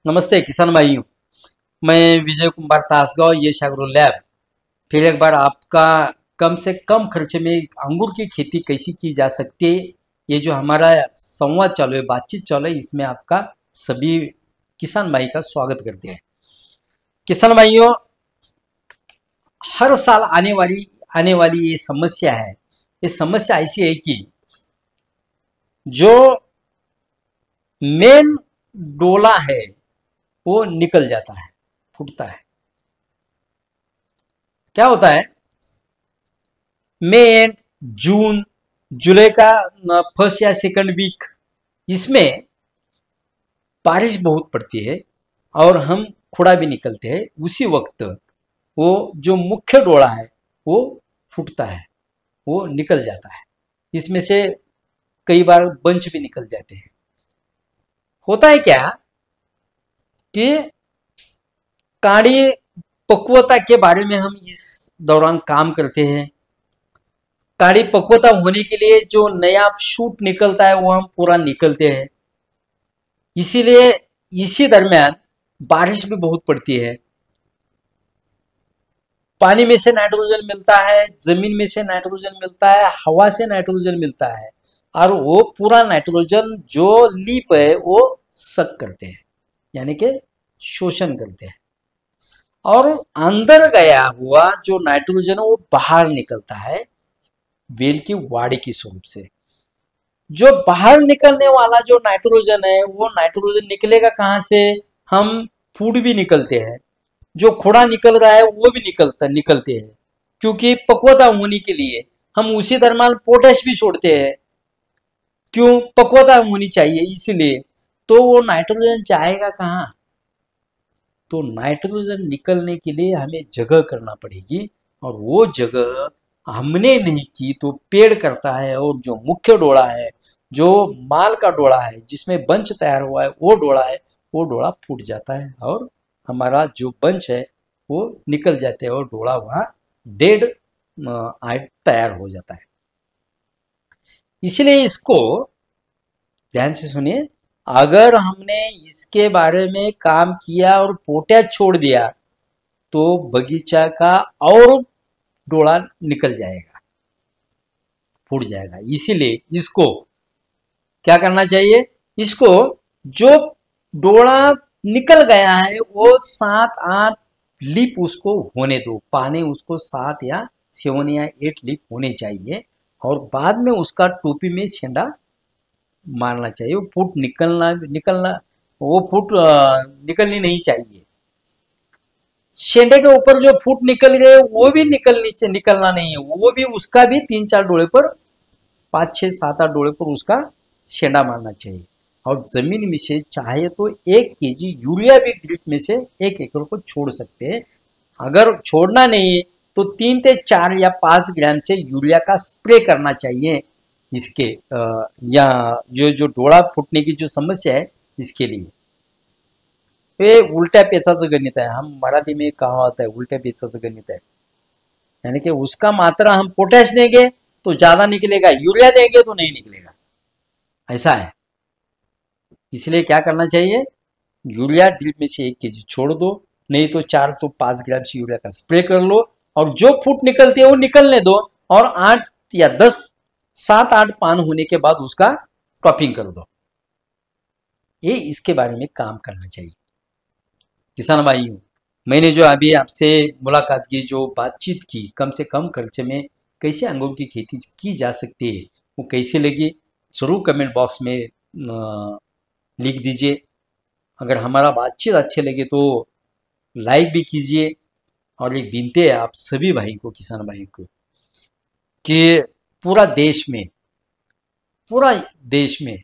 नमस्ते किसान भाइयों। मैं विजय कुमार तासगांव, ये एग्रो लैब फिर एक बार आपका कम से कम खर्चे में अंगूर की खेती कैसी की जा सकती है, ये जो हमारा संवाद चालू है, बातचीत चालू है, इसमें आपका सभी किसान भाई का स्वागत करते हैं। किसान भाइयों, हर साल आने वाली ये समस्या है। ये समस्या ऐसी है कि जो मेन डोला है वो निकल जाता है, फूटता है। क्या होता है, मई एंड जून जुलाई का फर्स्ट या सेकंड वीक, इसमें बारिश बहुत पड़ती है और हम खुड़ा भी निकलते हैं। उसी वक्त वो जो मुख्य डोड़ा है वो फूटता है, वो निकल जाता है। इसमें से कई बार बंच भी निकल जाते हैं। होता है क्या कि काड़ी पक्वता के बारे में हम इस दौरान काम करते हैं। काड़ी पक्वता होने के लिए जो नया शूट निकलता है वो हम पूरा निकलते हैं। इसीलिए इसी दरमियान बारिश भी बहुत पड़ती है। पानी में से नाइट्रोजन मिलता है, जमीन में से नाइट्रोजन मिलता है, हवा से नाइट्रोजन मिलता है, और वो पूरा नाइट्रोजन जो लीप है वो सक करते हैं, यानी कि शोषण करते हैं, और अंदर गया हुआ जो नाइट्रोजन है वो बाहर निकलता है बेल की वाड़ी के स्वरूप से। जो बाहर निकलने वाला जो नाइट्रोजन है वो नाइट्रोजन निकलेगा कहां से? हम फूड भी निकलते हैं, जो खोड़ा निकल रहा है वो भी निकलते हैं, क्योंकि पक्वता होने के लिए हम उसी दरम्यान पोटेश भी छोड़ते हैं। क्यों? पक्वता होनी चाहिए इसलिए। तो वो नाइट्रोजन जाएगा कहाँ? तो नाइट्रोजन निकलने के लिए हमें जगह करना पड़ेगी, और वो जगह हमने नहीं की तो पेड़ करता है। और जो मुख्य डोड़ा है, जो माल का डोड़ा है, जिसमें बंच तैयार हुआ है, वो डोड़ा है, वो डोड़ा फूट जाता है और हमारा जो बंच है वो निकल जाते हैं और डोड़ा वहां डेड तैयार हो जाता है। इसलिए इसको ध्यान से सुनिए। अगर हमने इसके बारे में काम किया और पोटैश छोड़ दिया तो बगीचा का और डोड़ा निकल जाएगा, फूट जाएगा। इसीलिए इसको क्या करना चाहिए? इसको जो डोड़ा निकल गया है वो 7-8 लीप उसको होने दो। पानी उसको 7 या 7 या 8 लीप होने चाहिए, और बाद में उसका टोपी में छेंडा मारना चाहिए। वो फुट निकलना वो फुट निकलनी नहीं चाहिए। शेंडे के ऊपर जो फुट निकल गए वो भी निकलना नहीं है, वो भी उसका भी 3-4 डोले पर, 5-6-7-8 डोले पर उसका शेंडा मारना चाहिए। और जमीन में से चाहे तो 1 केजी यूरिया भी ड्रिप में से 1 एकड़ को छोड़ सकते हैं। अगर छोड़ना नहीं है तो 3 से 4 या 5 ग्राम से यूरिया का स्प्रे करना चाहिए इसके या जो जो डोळा फुटने की जो समस्या है इसके लिए। ये उल्टा पेचाचं गणित है। हम मराठी में कहा होता है उल्टा पेचाचं गणित है, यानी कि उसका मात्रा हम पोटैश देंगे तो ज्यादा निकलेगा, यूरिया देंगे तो नहीं निकलेगा, ऐसा है। इसलिए क्या करना चाहिए? यूरिया ड्रिप में से 1 केजी छोड़ दो, नहीं तो 4 तो 5 ग्राम से यूरिया का स्प्रे कर लो, और जो फुट निकलती है वो निकलने दो, और 8 या 10 7-8 पान होने के बाद उसका क्रॉपिंग कर दो। ये इसके बारे में काम करना चाहिए। किसान भाइयों, मैंने जो अभी आपसे मुलाकात की, जो बातचीत की, कम से कम खर्चे में कैसे अंगूर की खेती की जा सकती है, वो कैसे लगी जरूर कमेंट बॉक्स में लिख दीजिए। अगर हमारा बातचीत अच्छे लगे तो लाइक भी कीजिए। और एक विनती है आप सभी भाई को, किसान भाई को, कि पूरा देश में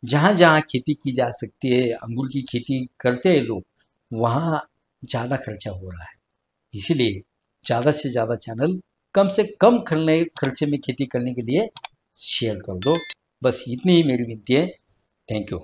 जहाँ जहाँ खेती की जा सकती है, अंगूर की खेती करते हैं लोग, वहाँ ज़्यादा खर्चा हो रहा है। इसीलिए ज़्यादा से ज़्यादा चैनल कम से कम खर्चे में खेती करने के लिए शेयर कर दो। बस इतनी ही मेरी विनती है। Thank you.